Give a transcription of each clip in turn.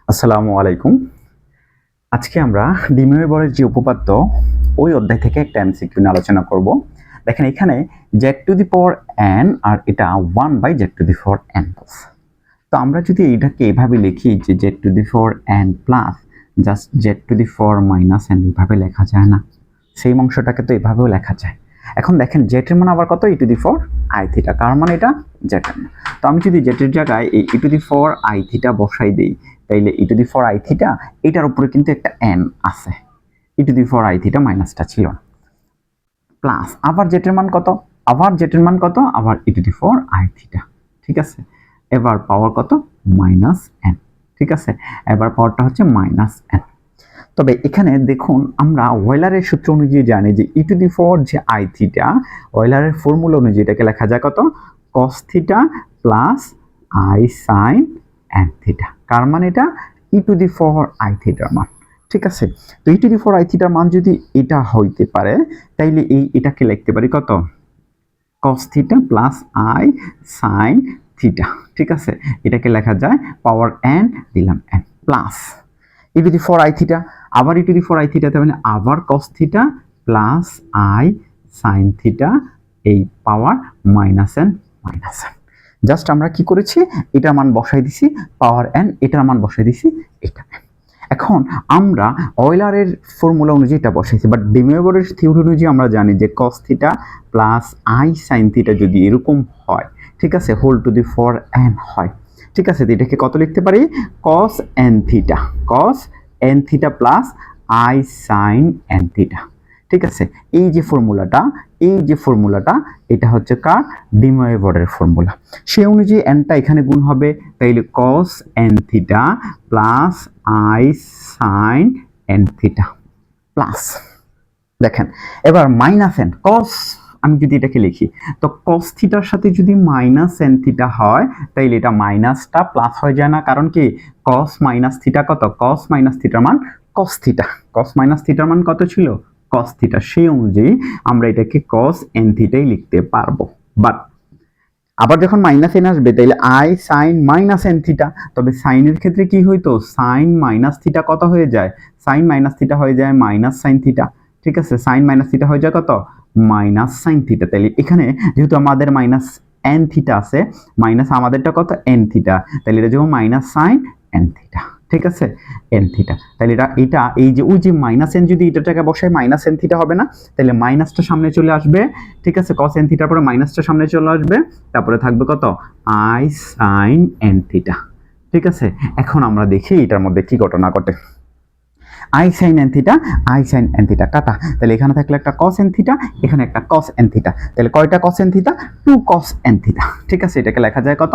আসসালামু আলাইকুম। আজকে আমরা ডিমের যে উপপাদ্য ওই অধ্যায় থেকে একটা এমসিকিউ নিয়ে আলোচনা করব। দেখেন এখানে z⁴n আর এটা 1/z⁴n+। তো আমরা যদি এটাকে এভাবে লিখি যে z⁴n প্লাস জাস্ট z⁻n এইভাবে লেখা যায় না? সেম অংশটাকে তো এভাবেও লেখা যায়। এখন দেখেন z এর মান আবার কত? e⁴i⁴। কার মানে এটা z এর মান। তো আমি যদি z এর জায়গায় এই e⁴i⁴ বসাই দেই, তাইলে e⁴i⁴ এটার উপরে কিন্তু একটা n আছে, e⁴i⁴ মাইনাসটা ছিল না। প্লাস আবার z এর মান কত? আবার z এর মান কত? আবার e⁴i⁴। ঠিক আছে, এবার পাওয়ার কত? -n। ঠিক আছে, এবার পাওয়ারটা হচ্ছে -n। তবে এখানে দেখুন আমরা ওয়েলারের সূত্র অনুযায়ী জানি যে যে i⁴, ওয়েলারের ফর্মুলা অনুযায়ী এটাকে লেখা যায় কত? cos θ plus i sin n θ। কার মান এটা? e⁴i⁴ মান। ঠিক আছে, তো e⁴i⁴ মান যদি এটা হইতে পারে তাইলে এটাকে লিখতে পারি কত? cos θ plus i sin θ। ঠিক আছে, এটাকে লেখা যায় পাওয়ার n দিলাম n প্লাস e⁴i⁴, আবার e⁴i⁴, তার মানে আবার cos θ প্লাস i sin θ, এই পাওয়ার -n। জাস্ট আমরা কি করেছি? এটার মান বসাই দিছি পাওয়ার n, এটার মান বসাই দিছি এটা। এখন আমরা অয়লারের ফর্মুলা অনুযায়ী এটা বসাইছি, বাট ডিমেভরের থিওরি অনুযায়ী আমরা জানি যে cos θ প্লাস i sin θ যদি এরকম হয়, ঠিক আছে, হোল টু দি 4n হয়। ঠিক আছে, তো এটাকে কত লিখতে পারি? cos n θ, cos n θ plus i sin n θ। ঠিক আছে, এই যে ফর্মুলাটা এটা হচ্ছে কার? ডিমেভরের ফর্মুলা। সেই অনুযায়ী nটা এখানে গুণ হবে, তাইলে cos n θ plus i sin n θ plus, দেখেন এবার -n cos, আমি যদি এটাকে লিখি তো cos থিটার সাথে যদি -n θ হয় তাইলে এটা মাইনাসটা প্লাস হয়ে যায় না? কারণ কি cos - θ কত? cos - θ মান cos θ, cos - θ মান কত ছিল? cos θ। সেই অনুযায়ী আমরা এটাকে cos n θ লিখতে পারবো। বাট আবার যখন -n আসবে তাইলে i sin -n θ, তবে sin এর ক্ষেত্রে কি হইতো? sin - θ কত হয়ে যায়? sin - θ হয়ে যায় sin θ। ঠিক আছে, sin - θ হয়ে যায় কত? sin θ। তাহলে এখানে যেহেতু আমাদের -n θ আছে, মাইনাস আমাদেরটা কত? n θ, তাহলে এটা যখন sin n θ। ঠিক আছে, n θ। তাহলে এটা এই যে ওই যে -n যদি এটাটাকে বসায় -n θ হবে না? তাহলে মাইনাসটা সামনে চলে আসবে। ঠিক আছে, cos n θ পরে মাইনাসটা সামনে চলে আসবে, তারপরে থাকবে কত? i sin n θ। ঠিক আছে, এখন আমরা দেখি এটার মধ্যে কি ঘটনা ঘটে। i sin n θ, i sin n θ কাটা, তাহলে এখানে থাকলে একটা cos n θ, এখানে একটা cos n θ, তাহলে কয়টা cos n θ? 2 cos n θ। ঠিক আছে, এটাকে লেখা যায় কত?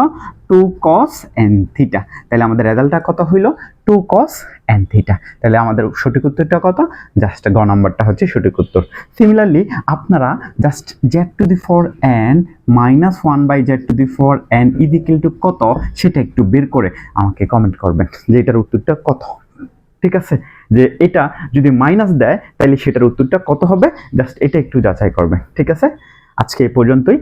2 cos n θ। তাহলে আমাদের রেজাল্টটা কত হইল? 2 cos n θ। তাহলে আমাদের সঠিক উত্তরটা কত? জাস্ট গ নাম্বারটা হচ্ছে সঠিক উত্তর। সিমিলারলি আপনারা জাস্ট z⁴n -1/z⁴n কত সেটা একটু বের করে আমাকে কমেন্ট করবেন যে এটার উত্তরটা কত। ঠিক আছে, যে এটা যদি মাইনাস দেয় তাহলে সেটার উত্তরটা কত হবে, জাস্ট এটা একটু যাচাই করবে। ঠিক আছে, আজকে এই পর্যন্তই।